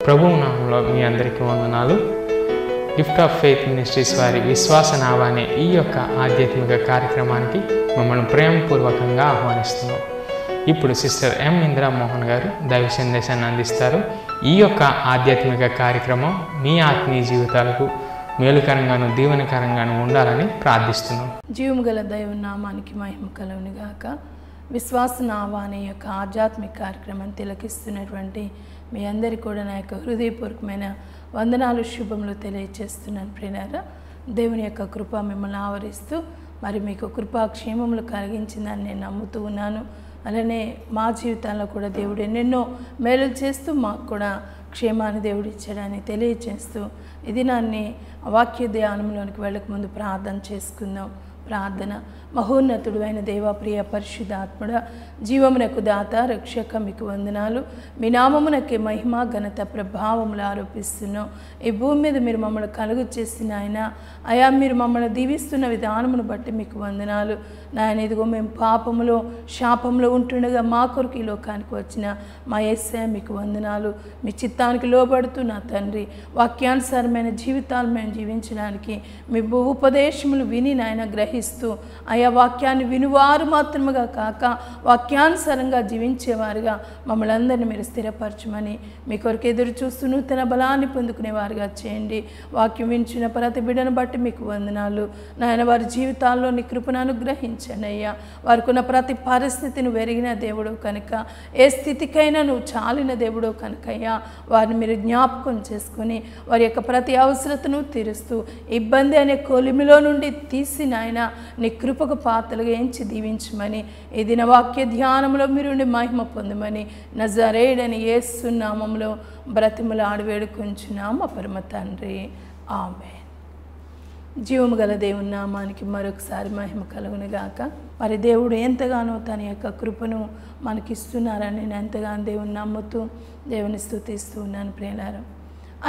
ప్రభువు నామములో మీ అందరికీ వందనాలు. గిఫ్ట్ ఆఫ్ ఫెయిత్ మినిస్ట్రీస్ వారి విశ్వాస నావ అనే ఈ యొక్క ఆధ్యాత్మిక కార్యక్రమానికి మమ్మల్ని ప్రేమపూర్వకంగా ఆహ్వానిస్తున్నాం. ఇప్పుడు సిస్టర్ ఎం ఇందిరా మోహన్ గారు దైవ సందేశాన్ని అందిస్తారు. ఈ యొక్క ఆధ్యాత్మిక కార్యక్రమం మీ ఆత్మీయ జీవితాలకు మేలుకరంగాను దీవెనకరంగాను ఉండాలని ప్రార్థిస్తున్నాం. జీవము గల దైవ నామానికి మహిమ కలుగును గాక. విశ్వాస నావ అనే యొక్క ఆధ్యాత్మిక కార్యక్రమం తిలకిస్తున్నటువంటి మీ అందరికీ కూడా నా యొక్క హృదయపూర్వకమైన వందనాలు, శుభములు తెలియజేస్తున్నాను. ప్రియులారా, దేవుని యొక్క కృప మిమ్మల్ని ఆవరిస్తూ మరి మీకు కృపాక్షేమములు కలిగించిందని నేను నమ్ముతూ ఉన్నాను. అలానే మా జీవితాల్లో కూడా దేవుడు ఎన్నెన్నో మేలులు చేస్తూ మాకు కూడా క్షేమాన్ని దేవుడు ఇచ్చాడని తెలియజేస్తూ ఈ దినాన్ని వాక్య ధ్యానంలోనికి వెళ్ళక ముందు ప్రార్థన చేసుకుందాం. ప్రార్థన. మహోన్నతుడు అయిన దేవ, ప్రియ పరిశుద్ధాత్ముడ, జీవమునకు దాత, రక్షక, మీకు వందనాలు. మీ నామమునకే మహిమ, ఘనత, ప్రభావములు ఆరోపిస్తున్నాం. ఈ భూమి మీద మీరు మమ్మల్ని కలుగు చేసిన ఆయన అయా, మీరు మమ్మల్ని దీవిస్తున్న విధానమును బట్టి మీకు వందనాలు నాయన. ఇదిగో మేము పాపములో శాపంలో ఉంటుండగా మా కొరకు ఈ లోకానికి వచ్చిన మా యేసయ్య మీకు వందనాలు. మీ చిత్తానికి లోబడుతూ నా తండ్రి వాక్యానుసారమైన జీవితాలు మేము జీవించడానికి మీ ఉపదేశములు విని నాయన గ్రహిస్తూ అయా వాక్యాన్ని వినువారు మాత్రముగా కాక వాక్యానుసారంగా జీవించేవారుగా మమ్మల్ని అందరినీ మీరు స్థిరపరచమని మీ కొరకు ఎదురు చూస్తూ నూతన బలాన్ని పొందుకునేవారుగా చేయండి. వాక్యం వించిన ప్రతి బిడ్డను బట్టి మీకు వందనాలు నాయన. వారి జీవితాల్లో నీ కృపను అనుగ్రహించండి అయ్యా. వారికి ఉన్న ప్రతి పరిస్థితిని వెరిగిన దేవుడు కనుక, ఏ స్థితికైనా నువ్వు చాలిన దేవుడు కనుక అయ్యా, వారిని మీరు జ్ఞాపకం చేసుకొని వారి యొక్క ప్రతి అవసరతను తీరుస్తూ ఇబ్బంది అనే కొలిమిలో నుండి తీసి నాయన నీ కృపకు పాత్రలుగా ఎంచి దీవించమని ఈ దిన వాక్య ధ్యానంలో మీరు మహిమ పొందమని నజరేయుడని యేసు నామములో బ్రతిమలాడి వేడుకొంచున్నాం మా పరమ తండ్రి. ఆమేన్. జీవము గల దేవుని నామానికి మరొకసారి మహిమ కలుగును గాక. మరి దేవుడు ఎంతగానో తన యొక్క కృపను మనకిస్తున్నారని నేను ఎంతగానో దేవుని నమ్ముతూ దేవుని స్తుతిస్తూ ఉన్నాను. ప్రియులారా,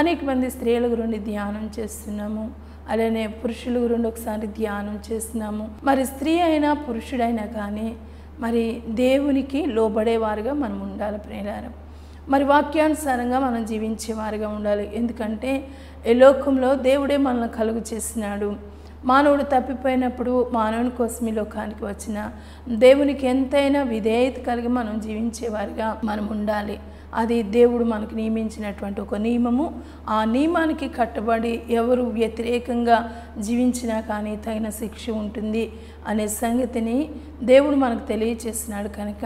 అనేక మంది స్త్రీల గురించి ధ్యానం చేస్తున్నాము, అలానే పురుషుల గురించి ఒకసారి ధ్యానం చేస్తున్నాము. మరి స్త్రీ అయినా పురుషుడైనా కానీ మరి దేవునికి లోబడేవారుగా మనం ఉండాలి. ప్రియులారా, మరి వాక్యానుసారంగా మనం జీవించేవారుగా ఉండాలి. ఎందుకంటే ఈ లోకంలో దేవుడే మనల్ని కలుగు చేసినాడు. మానవుడు తప్పిపోయినప్పుడు మానవుని కోసం ఈ లోకానికి వచ్చిన దేవునికి ఎంతైనా విధేయత కలిగి మనం జీవించేవారుగా మనం ఉండాలి. అది దేవుడు మనకు నియమించినటువంటి ఒక నియమము. ఆ నియమానికి కట్టుబడి ఎవరు వ్యతిరేకంగా జీవించినా కానీ తగిన శిక్ష ఉంటుంది అనే సంగతిని దేవుడు మనకు తెలియచేసినాడు. కనుక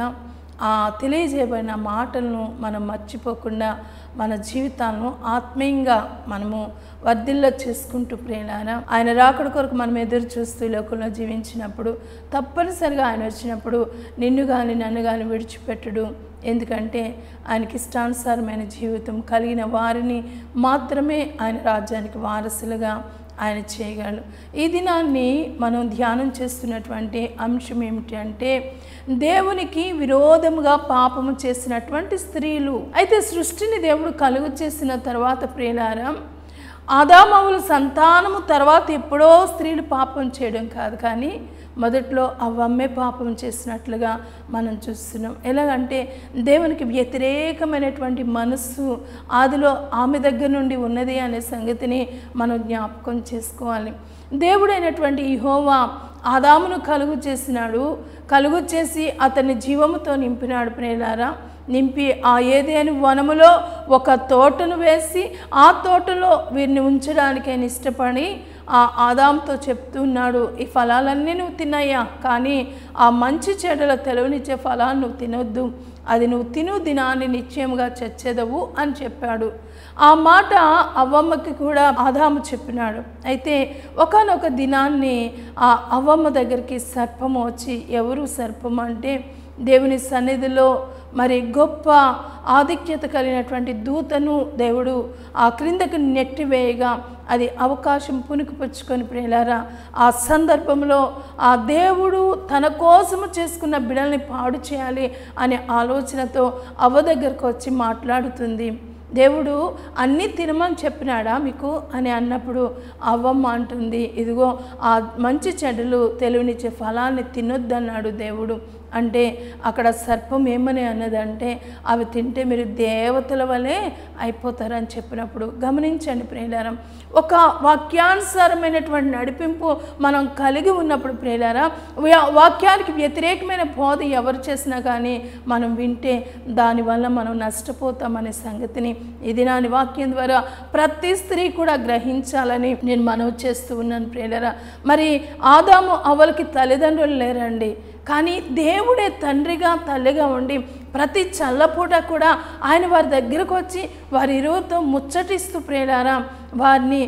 ఆ తెలియజేయబడిన మాటలను మనం మర్చిపోకుండా మన జీవితాలను ఆత్మీయంగా మనము వర్ధిల్ల చేసుకుంటూ ప్రియులారా, ఆయన రాకడ కొరకు మనం ఎదురు చూస్తూ లోకంలో జీవించినప్పుడు తప్పనిసరిగా ఆయన వచ్చినప్పుడు నిన్ను కానీ నన్ను కానీ విడిచిపెట్టడు. ఎందుకంటే ఆయనకి ఇష్టానుసారమైన జీవితం కలిగిన వారిని మాత్రమే ఆయన రాజ్యానికి వారసులుగా ఆయన చేయగలడు. ఈ దినాన్ని మనం ధ్యానం చేస్తున్నటువంటి అంశం ఏమిటి అంటే దేవునికి విరోధముగా పాపము చేసినటువంటి స్త్రీలు. అయితే సృష్టిని దేవుడు కలుగు చేసిన తర్వాత ప్రియులారా, ఆదామవుల సంతానము తర్వాత ఎప్పుడో స్త్రీలు పాపం చేయడం కాదు, కానీ మొదట్లో అవ్వమ్మే పాపం చేసినట్లుగా మనం చూస్తున్నాం. ఎలాగంటే దేవునికి వ్యతిరేకమైనటువంటి మనస్సు ఆదిలో ఆమె దగ్గర నుండి ఉన్నది అనే సంగతిని మనం జ్ఞాపకం చేసుకోవాలి. దేవుడైనటువంటి యెహోవా ఆదామును కలుగు చేసినాడు, కలుగు చేసి అతన్ని జీవముతో నింపినాడు. ప్రియులారా, నింపి ఆ ఏదైనా వనములో ఒక తోటను వేసి ఆ తోటలో వీరిని ఉంచడానికి ఆయన ఇష్టపడి ఆ ఆదాముతో చెప్తున్నాడు, ఈ ఫలాలన్నీ నువ్వు తిన్నాయా, కానీ ఆ మంచి చెడుల తెలివినిచ్చే ఫలాన్ని నువ్వు తినొద్దు, అది నువ్వు తిను దినాన్ని నిశ్చయముగా చచ్చేదవు అని చెప్పాడు. ఆ మాట అవ్వమ్మకి కూడా ఆదాము చెప్పినాడు. అయితే ఒకానొక దినాన్ని ఆ అవ్వమ్మ దగ్గరికి సర్పము వచ్చి, ఎవరు సర్పం అంటే దేవుని సన్నిధిలో మరి గొప్ప ఆధిక్యత కలిగినటువంటి దూతను దేవుడు ఆ క్రిందకు నెట్టివేయగా అది అవకాశం పుణుకుపుచ్చుకొని ప్రియులారా, ఆ సందర్భంలో ఆ దేవుడు తన కోసము చేసుకున్న బిడ్డల్ని పాడు చేయాలి అనే ఆలోచనతో అవ్వ దగ్గరకు వచ్చి మాట్లాడుతుంది. దేవుడు అన్నీ తినమని చెప్పినాడా మీకు అని అన్నప్పుడు అవ్వమ్మ అంటుంది, ఇదిగో ఆ మంచి చెడులు తెలివినిచ్చే ఫలాన్ని తినొద్దన్నాడు దేవుడు. అంటే అక్కడ సర్పం ఏమని అన్నదంటే అవి తింటే మీరు దేవతల వలె అయిపోతారని చెప్పినప్పుడు గమనించండి ప్రియులారా, ఒక వాక్యానుసారమైనటువంటి నడిపింపు మనం కలిగి ఉన్నప్పుడు ప్రియులారా, వాక్యానికి వ్యతిరేకమైన బోధ ఎవరు చేసినా కానీ మనం వింటే దానివల్ల మనం నష్టపోతామనే సంగతిని ఇది నా వాక్యం ద్వారా ప్రతి స్త్రీ కూడా గ్రహించాలని నేను మనవి చేస్తూ ఉన్నాను ప్రియులారా. మరి ఆదాము అవ్వలకి తల్లిదండ్రులు లేరండి, కానీ దేవుడే తండ్రిగా తల్లిగా ఉండి ప్రతి చల్లపూట కూడా ఆయన వారి దగ్గరకు వచ్చి వారి ఇరువురితో ముచ్చటిస్తూ ప్రియులారా వారిని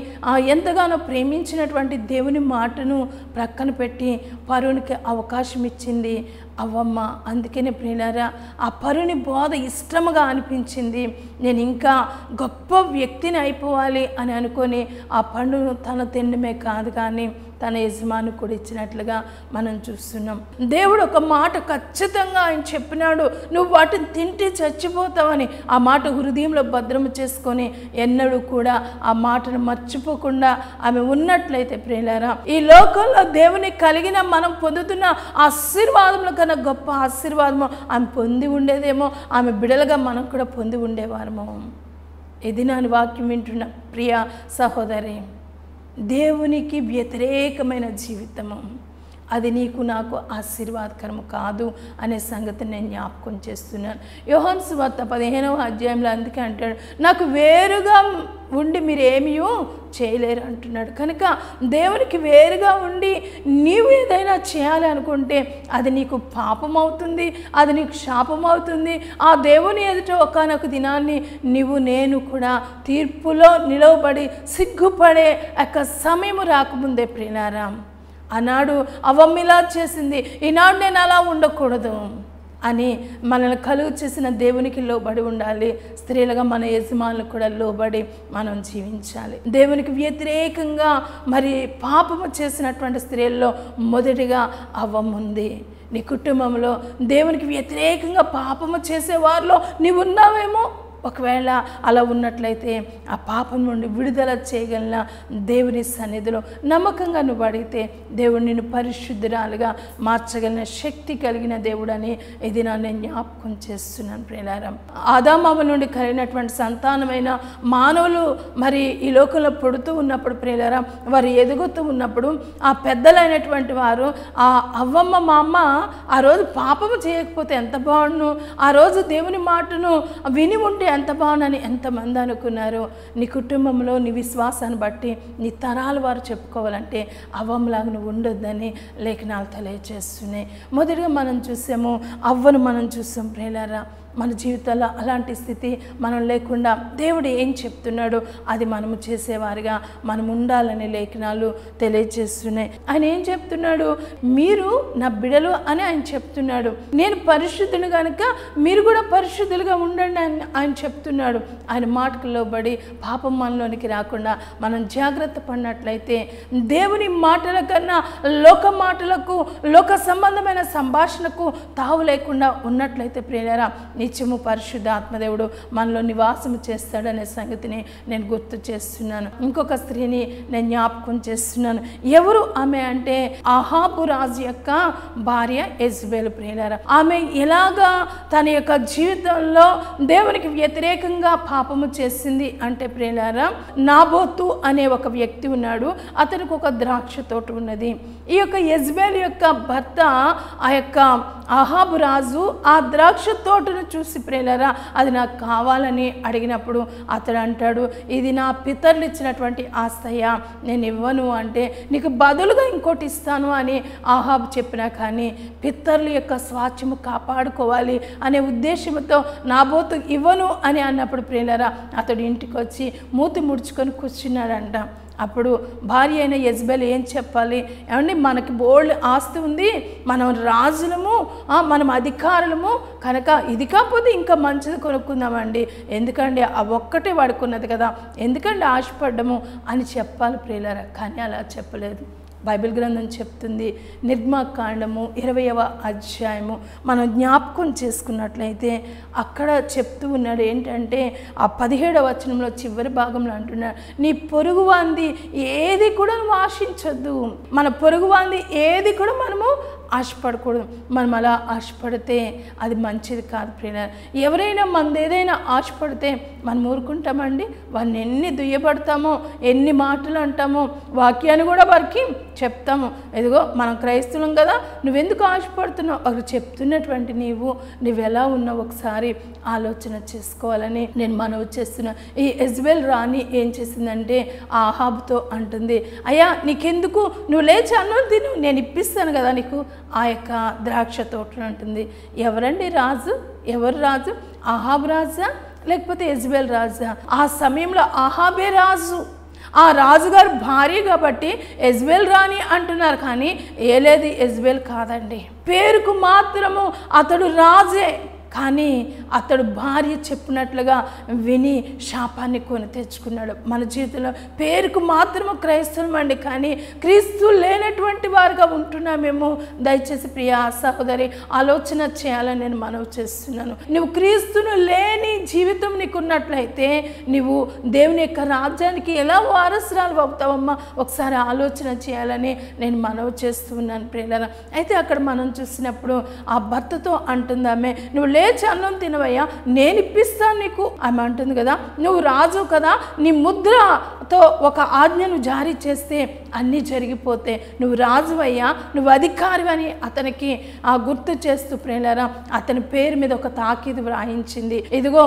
ఎంతగానో ప్రేమించినటువంటి దేవుని మాటను ప్రక్కన పెట్టి పరునికి అవకాశం ఇచ్చింది అవ్వమ్మ. అందుకనే ప్రియులారా ఆ పరుని బోధ ఇష్టముగా అనిపించింది. నేను ఇంకా గొప్ప వ్యక్తిని అయిపోవాలి అని అనుకొని ఆ పండును తన తినడమే కాదు కానీ తన యజమాని కూడా ఇచ్చినట్లుగా మనం చూస్తున్నాం. దేవుడు ఒక మాట ఖచ్చితంగా ఆయన చెప్పినాడు, నువ్వు వాటిని తింటే చచ్చిపోతావని. ఆ మాట హృదయంలో భద్రము చేసుకొని ఎన్నడూ కూడా ఆ మాటను మర్చిపోకుండా ఆమె ఉన్నట్లయితే ప్రియులారా ఈ లోకంలో దేవుని కలిగిన మనం పొందుతున్న ఆశీర్వాదముల కన్నా గొప్ప ఆశీర్వాదము ఆమె పొంది ఉండేదేమో, ఆమె బిడలుగా మనం కూడా పొంది ఉండేవారము. ఇది నా వాక్యం వింటున్న ప్రియ సహోదరి, దేవునికి వ్యతిరేకమైన జీవితము అది నీకు నాకు ఆశీర్వాదకరము కాదు అనే సంగతి నేను జ్ఞాపకం చేస్తున్నాను. యోహాను సువార్త 15వ అధ్యాయంలో అందుకే అంటాడు, నాకు వేరుగా ఉండి మీరు ఏమీ చేయలేరు అంటున్నాడు. కనుక దేవునికి వేరుగా ఉండి నీవు ఏదైనా చేయాలి అనుకుంటే అది నీకు పాపం అవుతుంది, అది నీకు శాపం అవుతుంది. ఆ దేవుని ఎదుట ఒకానొక దినాన్ని నీవు నేను కూడా తీర్పులో నిలవబడి సిగ్గుపడే యొక్క సమయం రాకముందే ప్రియులారా, ఆనాడు అవ్వమ్మిలా చేసింది, ఈనాడు నేను అలా ఉండకూడదు అని మనల్ని కలుగు చేసిన దేవునికి లోబడి ఉండాలి. స్త్రీలుగా మన యజమానులు కూడా లోబడి మనం జీవించాలి. దేవునికి వ్యతిరేకంగా మరి పాపము చేసినటువంటి స్త్రీల్లో మొదటిగా అవ్వమ్మ ఉంది. నీ కుటుంబంలో దేవునికి వ్యతిరేకంగా పాపము చేసేవారిలో నీవు ఉన్నావేమో. ఒకవేళ అలా ఉన్నట్లయితే ఆ పాపం నుండి విడుదల చేయగలిగిన దేవుని సన్నిధిలో నమ్మకంగా నువ్వు అడిగితే దేవుడు నిన్ను పరిశుద్ధురాలుగా మార్చగలిగిన శక్తి కలిగిన దేవుడని ఇది నేను జ్ఞాపకం చేస్తున్నాను ప్రియులారా. ఆదామవ్వల నుండి కలిగినటువంటి సంతానమైన మానవులు మరి ఈ లోకంలో పుడుతూ ఉన్నప్పుడు ప్రియులారా, వారు ఎదుగుతూ ఉన్నప్పుడు ఆ పెద్దలైనటువంటి వారు ఆ అవ్వమ్మ మా అమ్మ ఆ రోజు పాపము చేయకపోతే ఎంత బాగుండు, ఆ రోజు దేవుని మాటను విని ఉంటే ఎంత బాగుందని ఎంతమంది అనుకున్నారు. నీ కుటుంబంలో నీ విశ్వాసాన్ని బట్టి నీ తరాల వారు చెప్పుకోవాలంటే అవ్వమ్మలాగా నువ్వు ఉండొద్దని లేఖనాలు తెలియజేస్తున్నాయి. మొదటిగా మనం చూసాము అవ్వను మనం చూసాం ప్రియులారా. మన జీవితంలో అలాంటి స్థితి మనం లేకుండా దేవుడు ఏం చెప్తున్నాడో అది మనము చేసేవారిగా మనం ఉండాలని లేఖనాలు తెలియజేస్తున్నాయి. ఆయన ఏం చెప్తున్నాడు, మీరు నా బిడలు అని ఆయన చెప్తున్నాడు. నేను పరిశుద్ధుని కనుక మీరు కూడా పరిశుద్ధులుగా ఉండండి అని ఆయన చెప్తున్నాడు. ఆయన మాటకు లోబడి పాపం మనలోనికి రాకుండా మనం జాగ్రత్త పడినట్లయితే దేవుని మాటల కన్నా లోక మాటలకు లోక సంబంధమైన సంభాషణకు తావు లేకుండా ఉన్నట్లయితే ప్రియులారా నిత్యము పరిశుద్ధ ఆత్మదేవుడు మనలో నివాసము చేస్తాడనే సంగతిని నేను గుర్తు చేస్తున్నాను. ఇంకొక స్త్రీని నేను జ్ఞాపకం చేస్తున్నాను. ఎవరు ఆమె అంటే అహాబు రాజు యొక్క భార్య యెజబెలు ప్రియులారా. ఆమె ఎలాగా తన యొక్క జీవితంలో దేవునికి వ్యతిరేకంగా పాపము చేసింది అంటే ప్రియులారా, నాబోతు అనే ఒక వ్యక్తి ఉన్నాడు. అతనికి ఒక ద్రాక్ష తోట ఉన్నది. ఈ యొక్క యెజబెలు యొక్క భర్త ఆ యొక్క అహాబు రాజు ఆ ద్రాక్ష తోటను చూసి ప్రియులారా అది నాకు కావాలని అడిగినప్పుడు అతడు అంటాడు, ఇది నా పితరులు ఇచ్చినటువంటి ఆస్తయ్య, నేను ఇవ్వను అంటే నీకు బదులుగా ఇంకోటి ఇస్తాను అని అహాబు చెప్పినా కానీ పితరుల యొక్క స్వాస్థ్యము కాపాడుకోవాలి అనే ఉద్దేశంతో నాబోతు ఇవ్వను అని అన్నప్పుడు ప్రియులారా అతడు ఇంటికి వచ్చి మూతి ముడుచుకొని కూర్చున్నాడంట. అప్పుడు భార్య అయిన యెజబెలు ఏం చెప్పాలి, ఏమండి మనకి బోల్డ్ ఆస్తి ఉంది, మనం రాజులము, మనం అధికారులము, కనుక ఇది కాకపోతే ఇంకా మంచిది కొనుక్కుందామండి, ఎందుకండి ఆ ఒక్కటే వాడుకున్నది కదా, ఎందుకండి ఆశపడ్డము అని చెప్పాలి ప్రియులారా. కానీ అలా చెప్పలేదు. బైబిల్ గ్రంథం చెప్తుంది, నిర్గమకాండము 20వ అధ్యాయము మనం జ్ఞాపకం చేసుకున్నట్లయితే అక్కడ చెప్తూ ఉన్నాడు ఏంటంటే ఆ 17వ వచనంలో చివరి భాగంలో అంటున్నాడు, నీ పొరుగువాంది ఏది కూడా నువ్వు ఆశించొద్దు. మన పొరుగువాంది ఏది కూడా మనము ఆశపడకూడదు. మనం అలా ఆశపడితే అది మంచిది కాదు ప్రియులారా. ఎవరైనా మనది ఏదైనా ఆశపడితే మనం ఊరుకుంటామండి? వారిని ఎన్ని దుయ్యబడతామో, ఎన్ని మాటలు అంటామో, వాక్యాన్ని కూడా వారికి చెప్తాము. ఎదుగో మనం క్రైస్తవులం కదా, నువ్వెందుకు ఆశపడుతున్నావు? వారు చెప్తున్నటువంటి నువ్వెలా ఉన్నావు ఒకసారి ఆలోచన చేసుకోవాలని నేను మనవి చేస్తున్నా. ఈ యెజబెల్ రాణి ఏం చేసిందంటే ఆహాబుతో అంటుంది, అయ్యా నీకెందుకు, నువ్వు లేచి అన్నం తిను, నేను ఇప్పిస్తాను కదా నీకు ఆ యొక్క ద్రాక్ష తోటను అంటుంది. ఎవరండి రాజు? ఎవరు రాజు? ఆహాబు రాజా లేకపోతే యెజబెల్ రాజా? ఆ సమయంలో ఆహాబే రాజు. ఆ రాజుగారు భార్య కాబట్టి యెజబెల్ రాణి అంటున్నారు, కానీ ఏలేది యెజబెల్ కాదండి. పేరుకు మాత్రము అతడు రాజే, కానీ అతడు భార్య చెప్పినట్లుగా విని శాపాన్ని కొని తెచ్చుకున్నాడు. మన జీవితంలో పేరుకు మాత్రము క్రైస్తవం అండి, కానీ క్రీస్తు లేనటువంటి వారుగా ఉంటున్నామేమో. దయచేసి ప్రియ సహోదరి ఆలోచన చేయాలని నేను మనవి చేస్తున్నాను. నువ్వు క్రీస్తును లేని జీవితం నీకున్నట్లయితే నువ్వు దేవుని యొక్క రాజ్యానికి ఎలా వారసురాలు అవుతావమ్మా? ఒకసారి ఆలోచన చేయాలని నేను మనవి చేస్తున్నాను ప్రియులారా. అయితే అక్కడ మనం చూసినప్పుడు ఆ భర్తతో అంటుందామే, నువ్వు లేచి అన్నం తినవయ్యా, నేను ఇప్పిస్తాను నీకు. ఆమె అంటుంది కదా, నువ్వు రాజు కదా, నీ ముద్రతో ఒక ఆజ్ఞను జారీ చేస్తే అన్నీ జరిగిపోతే, నువ్వు రాజువయ్యా, నువ్వు అధికారి అని అతనికి గుర్తు చేస్తూ ప్రియులారా అతని పేరు మీద ఒక తాకీదు వ్రాయించింది. ఇదిగో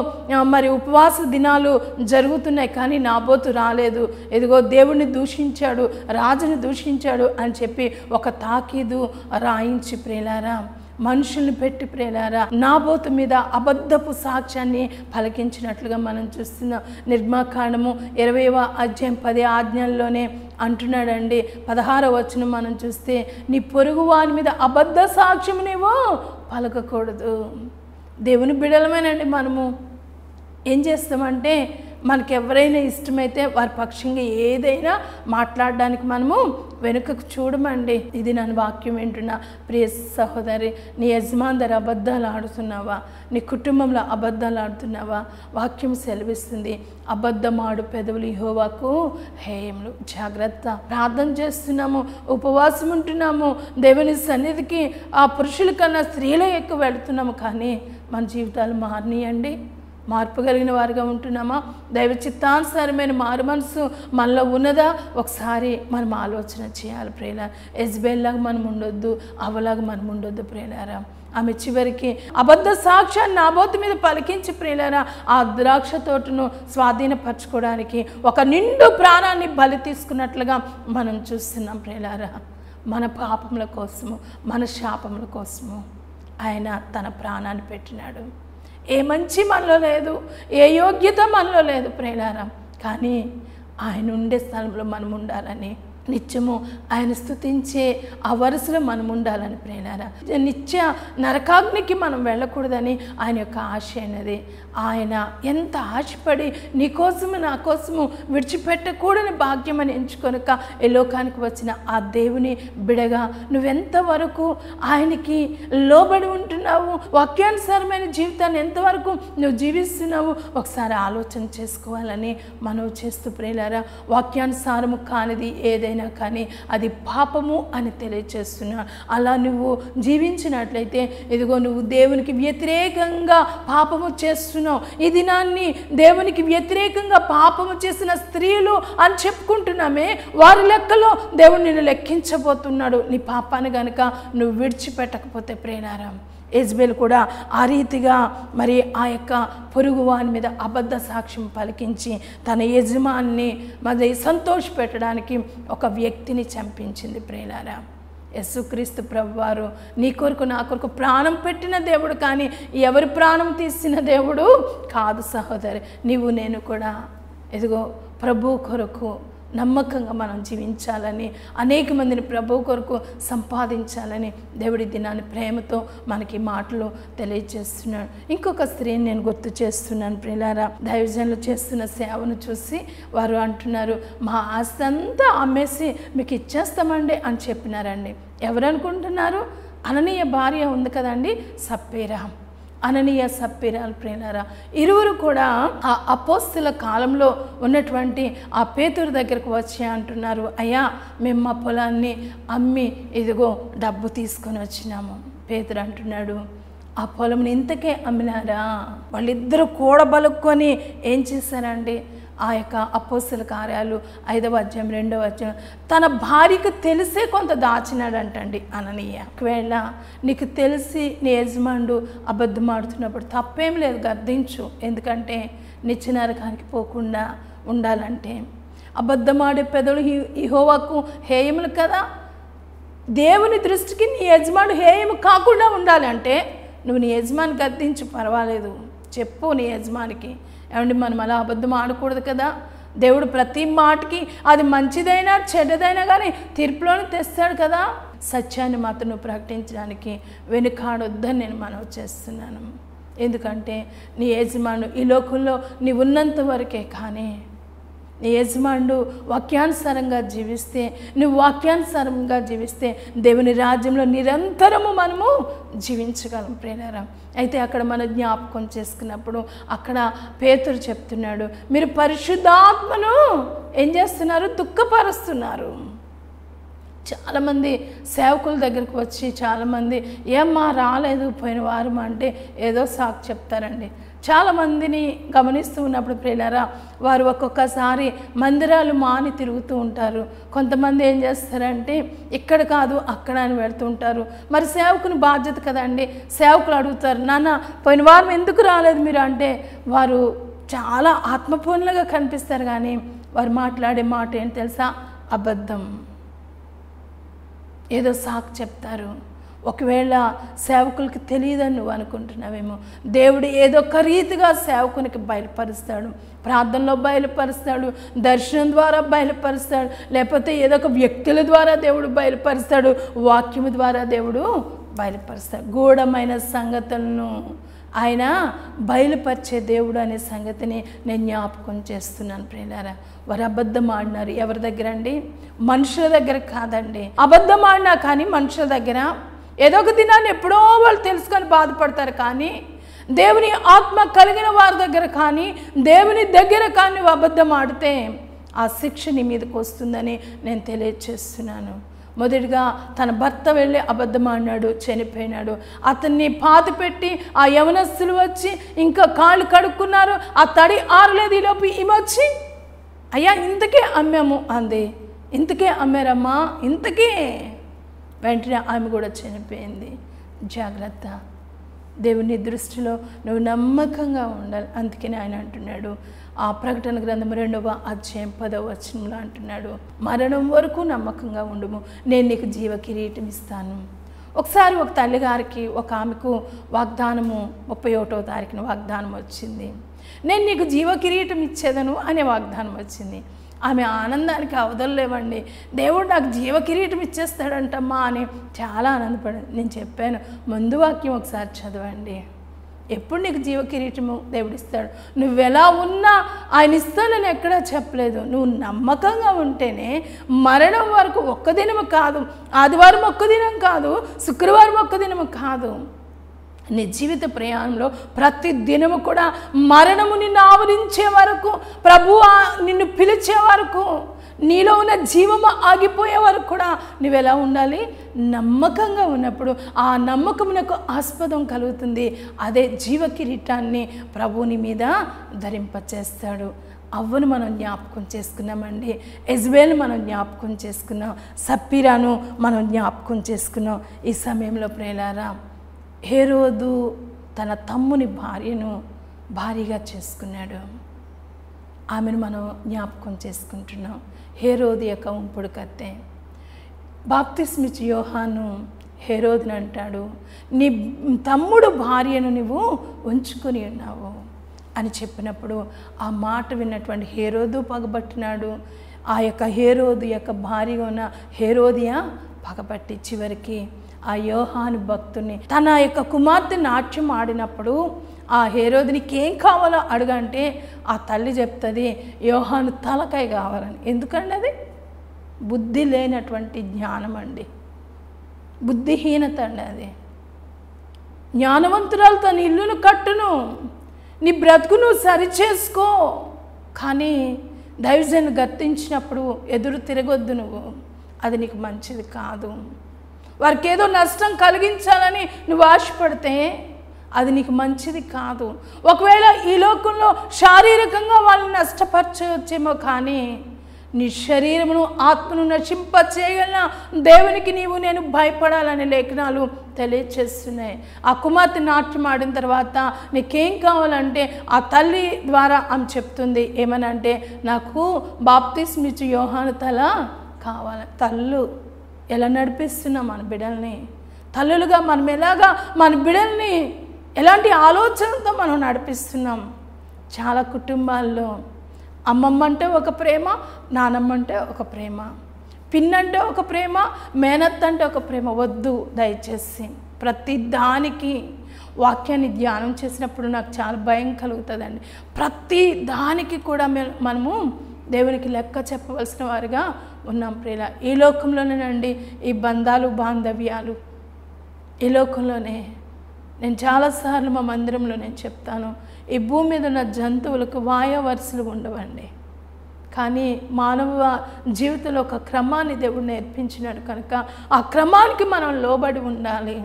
మరి ఉపవాస దినాలు జరుగుతున్నాయి, కానీ నాబోతు రాలేదు. ఇదిగో దేవుణ్ణి దూషించాడు, రాజుని దూషించాడు అని చెప్పి ఒక తాకీదు రాయించి ప్రియులారా మనుషుల్ని పెట్టి ప్రియులారా నాబోతు మీద అబద్ధపు సాక్ష్యాన్ని పలికించినట్లుగా మనం చూస్తున్నాం. నిర్గమకాండము 20వ అధ్యాయం 10 ఆజ్ఞల్లోనే అంటున్నాడండి. 16వ వచనం మనం చూస్తే, నీ పొరుగు వాని మీద అబద్ధ సాక్ష్యం నీవు పలకకూడదు. దేవుని బిడలమేనండి. మనము ఏం చేస్తామంటే, మనకు ఎవరైనా ఇష్టమైతే వారి పక్షంగా ఏదైనా మాట్లాడడానికి మనము వెనుకకు చూడమండి. ఇది నన్ను వాక్యం వింటున్నా ప్రియ సహోదరి, నీ యజమాని దగ్గర అబద్ధాలు ఆడుతున్నావా? నీ కుటుంబంలో అబద్ధాలు ఆడుతున్నావా? వాక్యం సెలవిస్తుంది, అబద్ధమాడు పెదవులు యెహోవాకు హేయములు. జాగ్రత్త. ప్రార్థన చేస్తున్నాము, ఉపవాసం ఉంటున్నాము, దేవుని సన్నిధికి ఆ పురుషుల కన్నా స్త్రీలే ఎక్కువ వెళుతున్నాము, కానీ మన జీవితాలు మారినాయండి? మార్పు కలిగిన వారిగా ఉంటున్నామా? దైవ చిత్తానుసారమైన మారు మనసు మనలో ఉన్నదా? ఒకసారి మనం ఆలోచన చేయాలి ప్రియులారా. యెజబెల్లాగా మనం ఉండొద్దు, అవలాగా మనం ఉండొద్దు ప్రియులారా. ఆమె చివరికి అబద్ధ సాక్ష్యాన్ని నాబోతు మీద పలికించి ప్రియులారా ఆ ద్రాక్ష తోటను స్వాధీనపరచుకోవడానికి ఒక నిండు ప్రాణాన్ని బలి తీసుకున్నట్లుగా మనం చూస్తున్నాం ప్రియులారా. మన పాపముల కోసము, మన శాపముల కోసము ఆయన తన ప్రాణాన్ని పెట్టినాడు. ఏ మంచి మనలో లేదు, ఏ యోగ్యత మనలో లేదు ప్రియులారా, కానీ ఆయన ఉండే స్థలంలో మనం ఉండాలని, నిత్యము ఆయన స్తుతించే ఆ వరుసలో మనం ఉండాలని ప్రియులారా, నిత్య నరకాగ్నికి మనం వెళ్ళకూడదని ఆయన యొక్క ఆశ అయినది. ఆయన ఎంత ఆశపడి నీ కోసము నా కోసము విడిచిపెట్టకూడని భాగ్యం అని ఎంచుకొనక ఈ లోకానికి వచ్చిన ఆ దేవుని బిడగా నువ్వెంతవరకు ఆయనకి లోబడి ఉంటున్నావు? వాక్యానుసారమైన జీవితాన్ని ఎంతవరకు నువ్వు జీవిస్తున్నావు? ఒకసారి ఆలోచన చేసుకోవాలని మనవి చేస్తూ ప్రియులారా, వాక్యానుసారము కానిది ఏదైనా కానీ అది పాపము అని తెలియచేస్తున్నాను. అలా నువ్వు జీవించినట్లయితే ఇదిగో నువ్వు దేవునికి వ్యతిరేకంగా పాపము చేస్తున్నావు. ఈ దినాన్ని దేవునికి వ్యతిరేకంగా పాపము చేసిన స్త్రీలు అని చెప్పుకుంటున్నామే, వారి లెక్కలో దేవుడు నిన్ను లెక్కించబోతున్నాడు నీ పాపాన్ని గనుక నువ్వు విడిచిపెట్టకపోతే ప్రియులారా. యెజబెల్ కూడా ఆ రీతిగా మరి ఆ యొక్క పొరుగువాని మీద అబద్ధ సాక్ష్యం పలికించి తన యజమాన్ని మరి సంతోషపెట్టడానికి ఒక వ్యక్తిని చంపించింది ప్రియులారా. యేసుక్రీస్తు ప్రభువారు నీ కొరకు నా కొరకు ప్రాణం పెట్టిన దేవుడు, కానీ ఎవరి ప్రాణం తీసిన దేవుడు కాదు సహోదరి. నీవు నేను కూడా ఎదుగో ప్రభు కొరకు నమ్మకంగా మనం జీవించాలని, అనేక మందిని ప్రభు కొరకు సంపాదించాలని దేవుడి దినాన్ని ప్రేమతో మనకి మాటలు తెలియజేస్తున్నాడు. ఇంకొక స్త్రీని నేను గుర్తు చేస్తున్నాను ప్రియులారా. దైవజనులు చేస్తున్న సేవను చూసి వారు అంటున్నారు, మా ఆస్తి అంతా అమ్మేసి మీకు ఇచ్చేస్తామండి అని చెప్పినారండి. ఎవరు అనుకుంటున్నారు? అననీయ భార్య ఉంది కదండి, సప్పేరా. అననీయ సప్పీరాలు ప్రియులారా, ఇరువురు కూడా ఆ అపోస్తల కాలంలో ఉన్నటువంటి ఆ పేతురు దగ్గరకు వచ్చి అంటున్నారు, అయ్యా మేము మా పొలాన్ని అమ్మి ఇదిగో డబ్బు తీసుకొని వచ్చినాము. పేతురు అంటున్నాడు, ఆ పొలంని ఇంతకే అమ్మినారా? వాళ్ళిద్దరూ కూడబలుక్కొని ఏం చేశారండి? ఆ యొక్క అపోస్తల కార్యాలు 5వ అధ్యాయం 2వ అధ్యాయం తన భార్యకు తెలిసే కొంత దాచినాడంటండి అననీయ. ఒకవేళ నీకు తెలిసి నీ యజమానుడు అబద్ధం ఆడుతున్నప్పుడు తప్పేం లేదు, గద్దించు. ఎందుకంటే నిత్య నరకానికి పోకుండా ఉండాలంటే అబద్ధం ఆడే పెదవులు యెహోవాకు హేయములు కదా. దేవుని దృష్టికి నీ యజమానుడు హేయము కాకుండా ఉండాలంటే నువ్వు నీ యజమాని గద్దించు, పర్వాలేదు, చెప్పు నీ యజమానికి, ఏమండి మనం అలా అబద్ధం ఆడకూడదు కదా. దేవుడు ప్రతి మాటకి అది మంచిదైనా చెడ్డదైనా కానీ తీర్పులోనే తెస్తాడు కదా. సత్యాన్ని మాత్రం నువ్వు ప్రకటించడానికి వెనుకాడొద్దని నేను మనవి చేస్తున్నాను. ఎందుకంటే నీ యజమానుడు ఈ లోకంలో నీ ఉన్నంత వరకే, కానీ నీ యజమానుడు వాక్యానుసారంగా జీవిస్తే, నువ్వు వాక్యానుసారంగా జీవిస్తే దేవుని రాజ్యంలో నిరంతరము మనము జీవించగలం ప్రియులారా. అయితే అక్కడ మనం జ్ఞాపకం చేసుకున్నప్పుడు అక్కడ పేతురు చెప్తున్నాడు, మీరు పరిశుద్ధాత్మను ఏం చేస్తున్నారు? దుఃఖపరుస్తున్నారు. చాలామంది సేవకుల దగ్గరికి వచ్చి చాలామంది ఏమ్మా రాలేదు పోయిన వారం అంటే ఏదో సాకు చెప్తారండి. చాలామందిని గమనిస్తూ ఉన్నప్పుడు ప్రియులారా, వారు ఒక్కొక్కసారి మందిరాలు మాని తిరుగుతూ ఉంటారు. కొంతమంది ఏం చేస్తారంటే ఇక్కడ కాదు అక్కడ అని వెళ్తూ ఉంటారు. మరి సేవకుని బాధ్యత కదండి. సేవకులు అడుగుతారు, నాన్న పోయిన వారం ఎందుకు రాలేదు మీరు అంటే వారు చాలా ఆత్మపూర్ణంగా కనిపిస్తారు, కానీ వారు మాట్లాడే మాట ఏంటి తెలుసా? అబద్ధం, ఏదో సాకు చెప్తారు. ఒకవేళ సేవకులకి తెలియదని నువ్వు అనుకుంటున్నావేమో. దేవుడు ఏదో ఒక రీతిగా సేవకునికి బయలుపరుస్తాడు. ప్రార్థనలో బయలుపరుస్తాడు, దర్శనం ద్వారా బయలుపరుస్తాడు, లేకపోతే ఏదో ఒక వ్యక్తుల ద్వారా దేవుడు బయలుపరుస్తాడు, వాక్యము ద్వారా దేవుడు బయలుపరుస్తాడు. గూఢమైన సంగతులను ఆయన బయలుపరిచే దేవుడు అనే సంగతిని నేను జ్ఞాపకం చేస్తున్నాను ప్రియులారా. వారు అబద్ధం ఆడినారు. ఎవరి దగ్గర అండి? మనుషుల దగ్గర కాదండి. అబద్ధం ఆడినా కానీ మనుషుల దగ్గర ఏదో ఒక దినాన్ని ఎప్పుడో వాళ్ళు తెలుసుకొని బాధపడతారు, కానీ దేవుని ఆత్మ కలిగిన వారి దగ్గర కానీ దేవుని దగ్గర కానీ నువ్వు అబద్ధం ఆడితే ఆ శిక్ష నీ మీదకి వస్తుందని నేను తెలియజేస్తున్నాను. మొదటిగా తన భర్త వెళ్ళి అబద్ధం ఆడినాడు, చనిపోయినాడు. అతన్ని పాతిపెట్టి ఆ యవనస్తులు వచ్చి ఇంకా కాళ్ళు కడుక్కున్నారు. ఆ తడి ఆరలేదు. ఈలోపు ఈమె అయ్యా ఇంతకే అమ్మాము అంది. ఇంతకే అమ్మారమ్మా, ఇంతకే. వెంటనే ఆమె కూడా చనిపోయింది. జాగ్రత్త, దేవుని దృష్టిలో నువ్వు నమ్మకంగా ఉండాలి. అందుకని ఆయన అంటున్నాడు ఆ ప్రకటన గ్రంథం 2వ అధ్యాయం 10వ వచనంలో అంటున్నాడు, మరణం వరకు నమ్మకంగా ఉండుము, నేను నీకు జీవ కిరీటం ఇస్తాను. ఒకసారి ఒక తల్లిగారికి ఒక ఆమెకు వాగ్దానము 31వ తారీఖున వాగ్దానం వచ్చింది. నేను నీకు జీవ కిరీటం ఇచ్చేదను అనే వాగ్దానం వచ్చింది. ఆమె ఆనందానికి అవదలేవండి. దేవుడు నాకు జీవ కిరీటం ఇచ్చేస్తాడంటమ్మా అని చాలా ఆనందపడింది. నేను చెప్పాను, ముందు వాక్యం ఒకసారి చదవండి, ఎప్పుడు నీకు జీవ కిరీటము దేవుడు ఇస్తాడు. నువ్వెలా ఉన్నా ఆయన ఇస్తానని ఎక్కడా చెప్పలేదు. నువ్వు నమ్మకంగా ఉంటేనే మరణం వరకు ఒక్క దినము కాదు, ఆదివారం ఒక్క దినం కాదు, శుక్రవారం ఒక్క దినము కాదు, నీ జీవిత ప్రయాణంలో ప్రతి దినము కూడా మరణము నిన్ను ఆవరించే వరకు, ప్రభువు నిన్ను పిలిచే వరకు, నీలో ఉన్న జీవము ఆగిపోయే వరకు కూడా నువ్వు ఎలా ఉండాలి? నమ్మకంగా ఉన్నప్పుడు ఆ నమ్మకమునకు ఆస్పదం కలుగుతుంది. అదే జీవ కిరీటాన్ని ప్రభువుని మీద ధరింపచేస్తాడు. అవ్వను మనం జ్ఞాపకం చేసుకున్నామండి, ఎజ్బేల్ మనం జ్ఞాపకం చేసుకున్నాం, సప్పీరాను మనం జ్ఞాపకం చేసుకున్నాం. ఈ సమయంలో ప్రియులారా, హేరోదు తన తమ్ముని భార్యను భారీగా చేసుకున్నాడు. ఆమెను మనం జ్ఞాపకం చేసుకుంటున్నాం. హేరోదు యొక్క ఉంపుడు కత్తె. బాప్తిస్మిచ్చి యోహాను హేరోదుని అంటాడు, నీ తమ్ముడు భార్యను నువ్వు ఉంచుకొని ఉన్నావు అని చెప్పినప్పుడు ఆ మాట విన్నటువంటి హేరోదు పగబట్టినాడు. ఆ యొక్క హేరోదు యొక్క భార్యగా ఉన్న హేరోదియా పగబట్టి చివరికి ఆ యోహాను భక్తుని తన యొక్క కుమార్తె నాట్యం ఆడినప్పుడు ఆ హేరోదునికి ఏం కావాలో అడగంటే ఆ తల్లి చెప్తుంది యోహాను తలకాయ కావాలని. ఎందుకండి అది బుద్ధి లేనటువంటి జ్ఞానం అండి, బుద్ధిహీనత అండి అది. జ్ఞానవంతురాలు తన ఇల్లును కట్టును, నీ బ్రతుకును సరిచేసుకో. కానీ దైవజను గర్తించినప్పుడు ఎదురు తిరగొద్దు నువ్వు, అది నీకు మంచిది కాదు. వారికి ఏదో నష్టం కలిగించాలని నువ్వు ఆశపడితే అది నీకు మంచిది కాదు. ఒకవేళ ఈ లోకంలో శారీరకంగా వాళ్ళని నష్టపరచవచ్చేమో, కానీ నీ శరీరమును ఆత్మను నశింపచేయగలన దేవునికి నేను భయపడాలనే లేఖనాలు తెలియచేస్తున్నాయి. ఆ కుమార్తె నాట్యం ఆడిన తర్వాత నీకేం కావాలంటే ఆ తల్లి ద్వారా ఆమె చెప్తుంది ఏమనంటే, నాకు బాప్తిస్మం ఇచ్చే యోహాను తల కావాలి. తల్లు ఎలా నడిపిస్తున్నాం మన బిడ్డల్ని? తల్లులుగా మనం ఎలాగా మన బిడ్డల్ని ఎలాంటి ఆలోచనతో మనం నడిపిస్తున్నాం? చాలా కుటుంబాల్లో అమ్మమ్మ అంటే ఒక ప్రేమ, నానమ్మ అంటే ఒక ప్రేమ, పిన్నంటే ఒక ప్రేమ, మేనత్త అంటే ఒక ప్రేమ. వద్దు దయచేసి. ప్రతి దానికి వాక్యాన్ని ధ్యానం చేసినప్పుడు నాకు చాలా భయం కలుగుతుందండి. ప్రతి దానికి కూడా మనము దేవునికి లెక్క చెప్పవలసిన వారుగా ఉన్నాం ప్రియుల. ఈ లోకంలోనేనండి ఈ బంధాలు బాంధవ్యాలు, ఈ లోకంలోనే. నేను చాలాసార్లు మా మందిరంలో నేను చెప్తాను, ఈ భూమి మీద ఉన్న జంతువులకు వాయవరుసలు ఉండవండి, కానీ మానవ జీవితంలో ఒక క్రమాన్ని దేవుడు నేర్పించినాడు కనుక ఆ క్రమానికి మనం లోబడి ఉండాలి.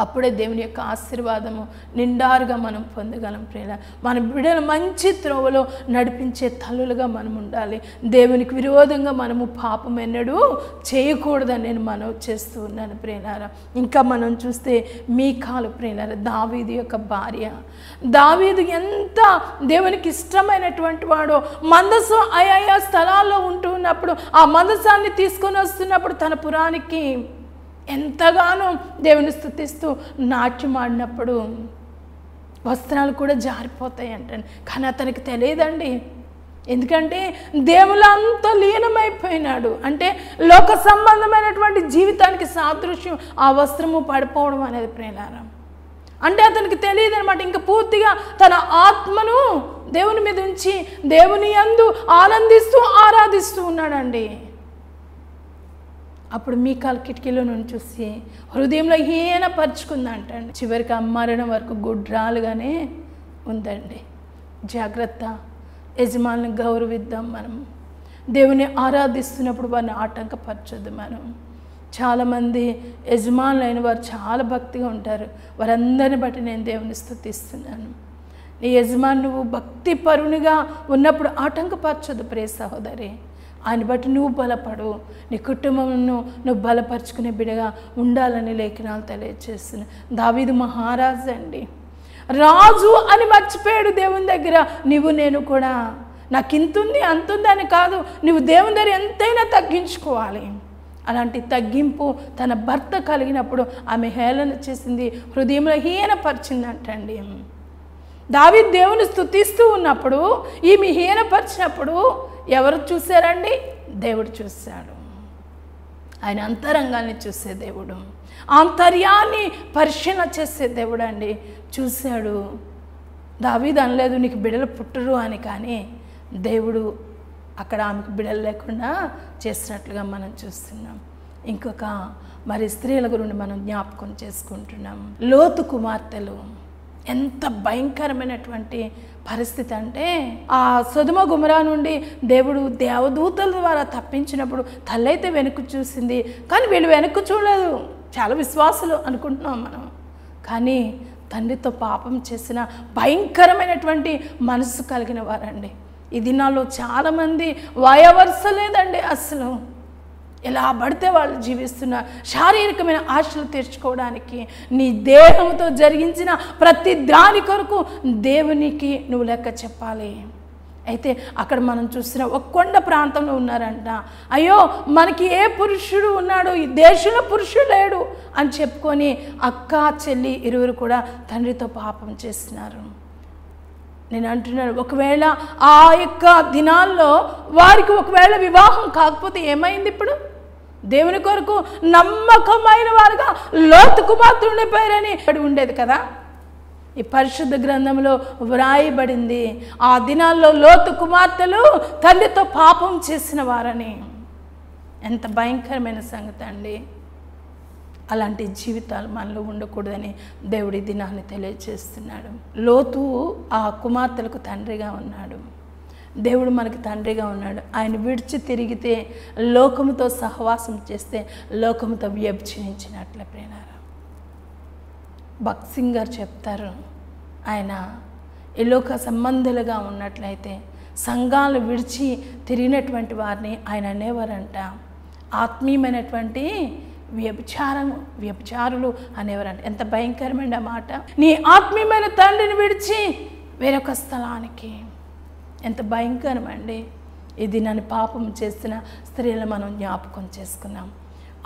అప్పుడే దేవుని యొక్క ఆశీర్వాదము నిండారుగా మనం పొందగలం ప్రియుల. మన బిడ్డలు మంచి త్రోవలో నడిపించే తల్లులుగా మనం ఉండాలి. దేవునికి విరోధంగా మనము పాపం ఎన్నడూ చేయకూడదని నేను మనవి చేస్తూ ఉన్నాను ప్రియులారా. ఇంకా మనం చూస్తే మీకాలు ప్రియులారా, దావీదు యొక్క భార్య. దావీదు ఎంత దేవునికి ఇష్టమైనటువంటి వాడో, మందసం ఆయా స్థలాల్లో ఉంటూ ఉన్నప్పుడు ఆ మందసాన్ని తీసుకొని వస్తున్నప్పుడు తన పురానికి ఎంతగానో దేవుని స్తుతిస్తూ నాట్యం ఆడినప్పుడు వస్త్రాలు కూడా జారిపోతాయి అంటండి. కానీ అతనికి తెలియదండి, ఎందుకంటే దేవుళ్ళు అంత లీనమైపోయినాడు. అంటే లోక సంబంధమైనటువంటి జీవితానికి సాదృశ్యం ఆ వస్త్రము పడిపోవడం అనేది ప్రేలారం. అంటే అతనికి తెలియదు అనమాట. ఇంకా పూర్తిగా తన ఆత్మను దేవుని మీద ఉంచి దేవుని యందు ఆనందిస్తూ ఆరాధిస్తూ ఉన్నాడండి. అప్పుడు మీకాల్ కిటికీలో నుండి చూసి హృదయంలో హీనపరుచుకుందంటండి. చివరికి ఆ మరణం వరకు గుడ్రాలుగానే ఉందండి. జాగ్రత్త, యజమానుని గౌరవిద్దాం. మనం దేవుని ఆరాధిస్తున్నప్పుడు వారిని ఆటంకపరచొద్దు. మనం చాలామంది యజమానులైన వారు చాలా భక్తిగా ఉంటారు. వారందరిని బట్టి నేను దేవుని స్తుతిస్తున్నాను. నీ యజమాని నువ్వు భక్తి పరునిగా ఉన్నప్పుడు ఆటంకపరచొద్దు ప్రియ సహోదరి. ఆయన బట్టి నువ్వు బలపడు, నీ కుటుంబంను నువ్వు బలపరుచుకునే బిడ్డగా ఉండాలని లేఖనాలు తెలియజేస్తున్నాయి. దావీదు మహారాజు అండి, రాజు అని మర్చిపోయాడు దేవుని దగ్గర. నువ్వు నేను కూడా నాకు ఇంతుంది అంతుంది అని కాదు, నువ్వు దేవుని దగ్గర ఎంతైనా తగ్గించుకోవాలి. అలాంటి తగ్గింపు తన భర్త కలిగినప్పుడు ఆమె హేళన చేసింది, హృదయంలో హీనపరిచిందంటండి. దావీదు దేవుని స్తుతిస్తూ ఉన్నప్పుడు ఈమె హీనపరిచినప్పుడు ఎవరు చూశారండి? దేవుడు చూశాడు. ఆయన అంతరంగాన్ని చూసే దేవుడు, ఆంతర్యాన్ని పరిశీలన చేసే దేవుడు అండి. చూశాడు. దావీదు అనలేదు నీకు బిడ్డలు పుట్టరు అని, కానీ దేవుడు అక్కడ ఆమెకు బిడ్డలు లేకుండా చేసినట్లుగా మనం చూస్తున్నాం. ఇంకొక మరి స్త్రీల గురించి మనం జ్ఞాపకం చేసుకుంటున్నాం. లోతు కుమార్తెలు ఎంత భయంకరమైనటువంటి పరిస్థితి అంటే, ఆ సొదొమ గొమొరా నుండి దేవుడు దేవదూతల ద్వారా తప్పించినప్పుడు తల్లి అయితే వెనక్కు చూసింది, కానీ వీళ్ళు వెనక్కు చూడలేదు. చాలా విశ్వాసులు అనుకుంటున్నాం మనం, కానీ తండ్రితో పాపం చేసిన భయంకరమైనటువంటి మనసు కలిగిన వారండి. ఈ దినాల్లో చాలామంది వయవరుస లేదండి. అసలు ఎలా పడితే వాళ్ళు జీవిస్తున్న శారీరకమైన ఆశలు తీర్చుకోవడానికి నీ దేహంతో జరిగించిన ప్రతి దాని కొరకు దేవునికి నువ్వు లెక్క చెప్పాలి. అయితే అక్కడ మనం చూసిన ఒక కొండ ప్రాంతంలో ఉన్నారంట. అయ్యో మనకి ఏ పురుషుడు ఉన్నాడు, ఈ దేశంలో పురుషుడు లేడు అని చెప్పుకొని అక్క చెల్లి ఇరువురు కూడా తండ్రితో పాపం చేస్తున్నారు. నేను అంటున్నాను, ఒకవేళ ఆ యొక్క దినాల్లో వారికి ఒకవేళ వివాహం కాకపోతే ఏమైంది? ఇప్పుడు దేవుని కొరకు నమ్మకమైన వారుగా లోతు కుమార్తె ఉండిపోయారని ఉండేది కదా. ఈ పరిశుద్ధ గ్రంథంలో వ్రాయబడింది ఆ దినాల్లో లోతు కుమార్తెలు తండ్రితో పాపం చేసిన వారని. ఎంత భయంకరమైన సంగతి అండి. అలాంటి జీవితాలు మనలో ఉండకూడదని దేవుడి దినాన్ని తెలియజేస్తున్నాడు. లోతు ఆ కుమార్తెలకు తండ్రిగా ఉన్నాడు. దేవుడు మనకి తండ్రిగా ఉన్నాడు. ఆయన విడిచి తిరిగితే, లోకముతో సహవాసం చేస్తే లోకముతో వ్యభిచరించినట్లే ప్రేనారా. భక్త్ సింగ్ గారు చెప్తారు, ఆయన ఈ లోక సంబంధులుగా ఉన్నట్లయితే సంఘాలు విడిచి తిరిగినటువంటి వారిని ఆయన అనేవారంట ఆత్మీయమైనటువంటి వ్యభిచారులు అనేవారంట. ఎంత భయంకరమైన మాట! నీ ఆత్మీయమైన తండ్రిని విడిచి వేరొక స్థలానికి, ఎంత భయంకరమండి. ఇది నన్ను పాపం చేసిన స్త్రీలను మనం జ్ఞాపకం చేసుకున్నాం.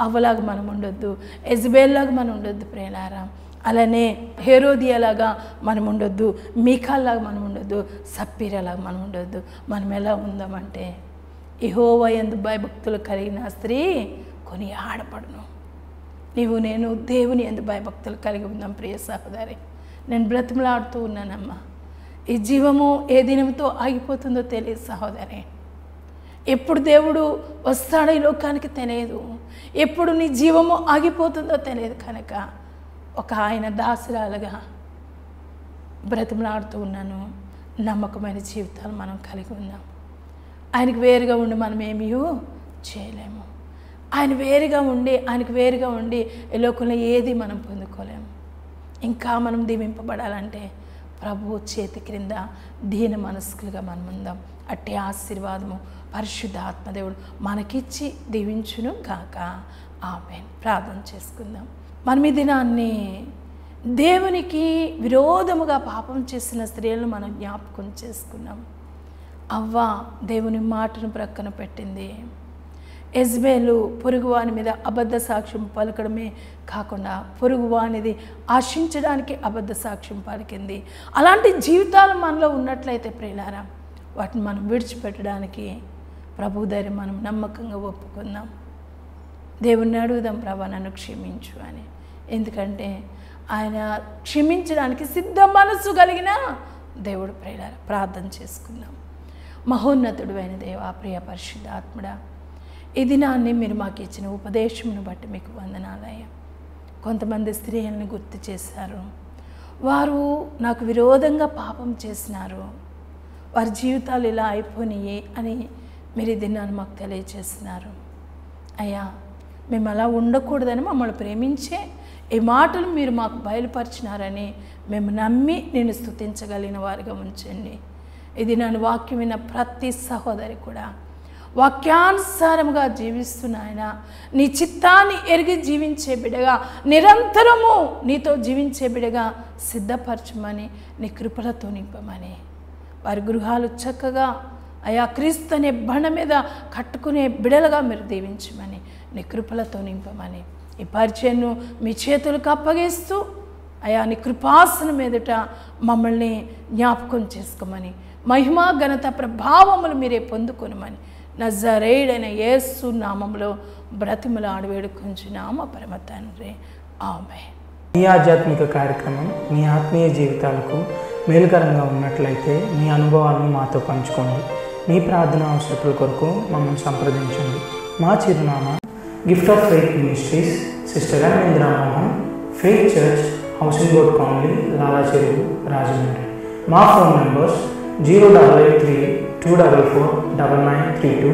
అవ్వలాగా మనం ఉండొద్దు, ఎజబేల్లాగా మనం ఉండొద్దు ప్రేలారా. అలానే హేరోదియాలాగా మనం ఉండొద్దు, మీకాల్లాగా మనం ఉండొద్దు, సప్పీరలాగా మనం ఉండొద్దు. మనం ఎలా ఉందామంటే యెహోవా యందు భయభక్తులు కలిగిన స్త్రీ కొని ఆడపడును. నీవు నేను దేవుని యందు భయభక్తులు కలిగి ఉందాం ప్రియ సహోదరి. నేను బ్రతిమలాడుతూ ఉన్నానమ్మా. ఈ జీవము ఏ దినంతో ఆగిపోతుందో తెలియదు సహోదరి. ఎప్పుడు దేవుడు వస్తాడో ఈ లోకానికి తెలియదు. ఎప్పుడు నీ జీవము ఆగిపోతుందో తెలియదు. కనుక ఒక ఆయన దాసురాలుగా బ్రతిమలాడుతూ ఉన్నాను. నమ్మకమైన జీవితాలు మనం కలిగి ఉన్నాం. ఆయనకు వేరుగా ఉండి మనం ఏమీ చేయలేము. ఆయనకు వేరుగా ఉండి ఈ లోకంలో ఏది మనం పొందుకోలేము. ఇంకా మనం దీవింపబడాలంటే ప్రభువు చేతి క్రింద దీన మనస్కులుగా మనం ఉందాం. అట్టి ఆశీర్వాదము పరిశుద్ధ ఆత్మదేవుడు మనకిచ్చి దీవించును గాక. ఆమేన్. ప్రార్థన చేసుకుందాం. మనం ఈ దినాన్ని దేవునికి విరోధముగా పాపం చేసిన స్త్రీలను మనం జ్ఞాపకం చేసుకున్నాం. అవ్వ దేవుని మాటను ప్రక్కన పెట్టింది. యెజబేలు పొరుగువాని మీద అబద్ధ సాక్ష్యం పలకడమే కాకుండా పొరుగువానిది ఆశించడానికి అబద్ధ సాక్ష్యం పలికింది. అలాంటి జీవితాలు మనలో ఉన్నట్లయితే ప్రియులారా, వాటిని మనం విడిచిపెట్టడానికి ప్రభు దగ్గర మనం నమ్మకంగా ఒప్పుకుందాం. దేవుణ్ణి అడుగుదాం, ప్రభా నన్ను క్షమించు అని. ఎందుకంటే ఆయన క్షమించడానికి సిద్ధ మనసు కలిగిన దేవుడు. ప్రియులారా, ప్రార్థన చేసుకుందాం. మహోన్నతుడు అయిన దేవా, ప్రియ పరిశుద్ధాత్ముడా, ఈ దినాన్ని మీరు మాకు ఇచ్చిన ఉపదేశమును బట్టి మీకు వందనాలయ్యా. కొంతమంది స్త్రీలను గుర్తు చేశారు. వారు నాకు విరోధంగా పాపం చేసినారు, వారి జీవితాలు ఇలా అయిపోయినాయి అని మీరు ఈ దినాన్ని మాకు తెలియజేస్తున్నారు. అయ్యా, మేము అలా ఉండకూడదని మమ్మల్ని ప్రేమించే ఈ మాటలు మీరు మాకు బయలుపరిచినారని మేము నమ్మి నేను స్తుతించగలిగిన వారిగా ఉంచండి. ఇది నన్ను వాక్యం విన్న ప్రతి సహోదరి కూడా వాక్యానుసారముగా జీవిస్తున్న ఆయన, నీ చిత్తాన్ని ఎరిగి జీవించే బిడగా, నిరంతరము నీతో జీవించే బిడగా సిద్ధపరచమని, నీ కృపలతో నింపమని, వారి గృహాలు చక్కగా అయా క్రీస్తు అనే బండ మీద కట్టుకునే బిడలుగా మీరు దీవించమని, నీ కృపలతో నింపమని, ఈ పరిచయను మీ చేతులకు అప్పగిస్తూ అయా నీ కృపాసనం ఎదుట మమ్మల్ని జ్ఞాపకం చేసుకోమని, మహిమ ఘనత ప్రభావములు మీరే పొందుకొనమని నజరేయుడైన యేసు నామములో బ్రతిమలాడి వేడుకొంచున్నాము పరమ తండ్రి. ఆమేన్. ఈ ఆధ్యాత్మిక కార్యక్రమం మీ ఆత్మీయ జీవితాలకు మేలుకరంగా ఉన్నట్లయితే మీ అనుభవాలను మాతో పంచుకోండి. మీ ప్రార్థన అవసరతల కొరకు మమ్మల్ని సంప్రదించండి. మా చిరునామా gift of faith ministries, sister M Indramohan, faith church, housing board colony, Lalacheruvu, Rajahmundry. మా ఫోన్ నంబర్స్ 08832449932.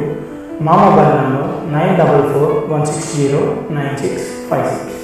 మా మొబైల్ నంబర్ 944160965.